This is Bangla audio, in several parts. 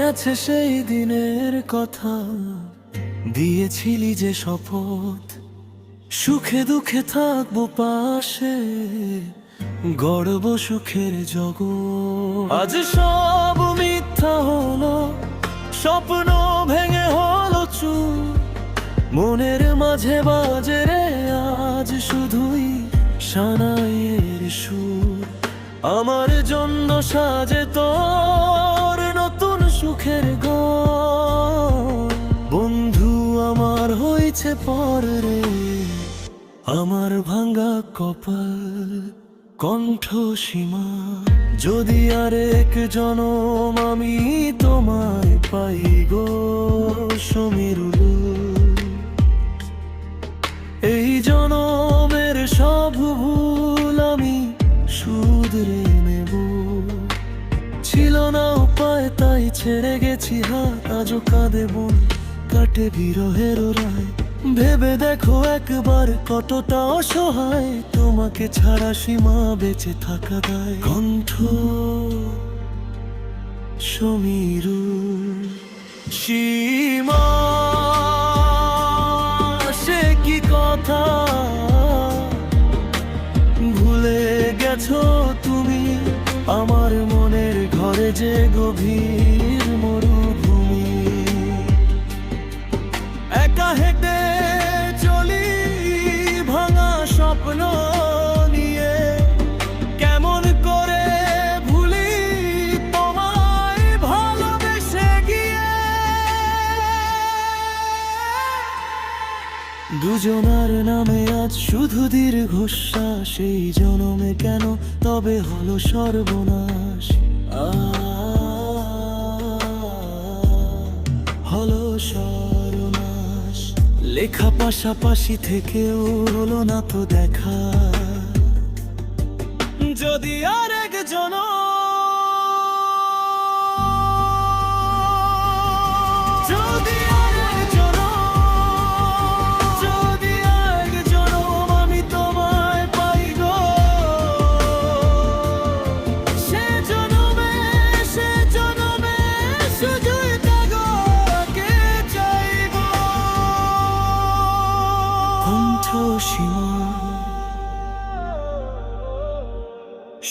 আছে সেই দিনের কথা, দিয়েছিলি যে শপথ, সুখে দুঃখে থাকবো পাশে, গড়ব সুখের জগৎ। আজ সব মিথ্যা হলো, স্বপ্ন ভেঙে হলো চুর, মনের মাঝে বাজে রে আজ শুধুই সানাইয়ের সুর। আমার জন্য সাজে তোর নতুন সুখের ঘর, বন্ধু আমার হয়েছে পর রে, আমার ভাঙা কপাল কণ্ঠ সীমা। যদি আরেক জনম আমি তোমায় পাই গো সমীরুল, এই জনমের সব ভুল আমি শুধরে নেব। ছিল না উপায় তাই ছেড়ে গেছি হাত, আজও কাঁদে মন কাটে বিরহের রায়। ভেবে দেখো একবার কতটা অসহায়, তোমাকে ছাড়া সীমা বেঁচে থাকা দায়। কণ্ঠ সমীরুল। সীমা সে কি কথা ভুলে গেছো তুমি, আমার মনের ঘরে যে গভীর মরুভূমি। একা হেঁটে চলি ভাঙা স্বপ্ন নিয়ে, কেমন করে ভুলি তোমায় ভালোবেসে গিয়ে। দুজনার নামে আজ শুধু দীর্ঘশ্বাস, এই জনমে কেন তবে হলো সর্বনাশ। হলো সর্বনাশ, লেখা পাশাপাশি থেকেও হলো না তো দেখা। যদি আরেক জনম, যদি আরেক জনম, যদি আরেক জনম আমি তোমায় পাই গো, সে জনমে শুধুই তাকে চাইব। কণ্ঠ সীমা।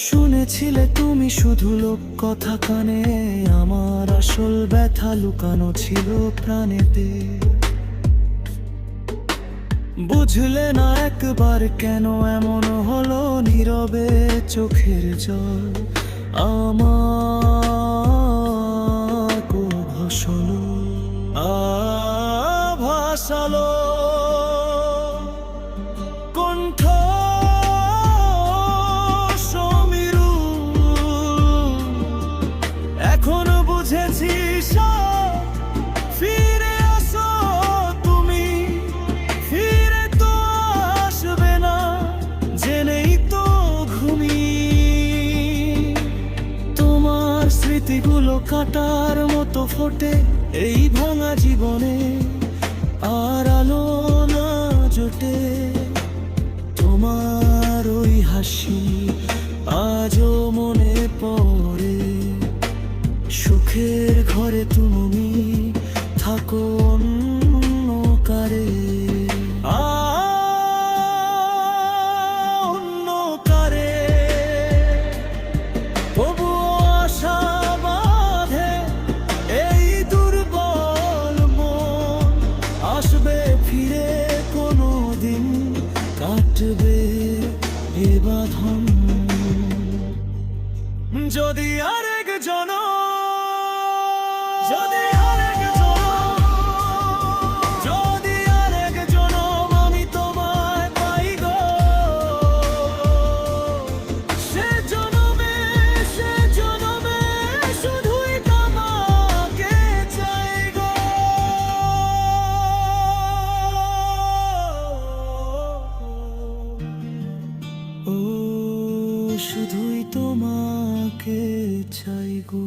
শুনেছিলে তুমি শুধু লোক কথা কানে, আমার আসল ব্যথা লুকানো ছিল প্রাণেতে। বুঝলে না একবার কেন এমন হলো, নীরবে চোখের জল আমার কো ভাসালো, ভাসালো। কণ্ঠ এখনো বুঝেছি সব, ফিরে আসো তুমি, ফিরে তো আসবে না জেনেই তো ঘুমি। তোমার স্মৃতিগুলো কাটার মতো ফোটে এই ভাঙা জীবনে, আর আলো না জোটে তোমার ওই হাসি আজও মনে পড়ে। সুখের ঘরে তুমি থাকো অন্যকারে, অন্যকারে। তবুও আশা বাঁধে এই দুর্বল মন, আসবে ফিরে কোনো দিন, কাটবে এ বাঁধন। যদি আরেক জনম, যদি আরেক জনম, যদি আরেক জনম আমি তোমায় পাই গো, সে জনমে শুধুই তোমাকে চাই গো। ও শুধুই তোমাকে চাই গো।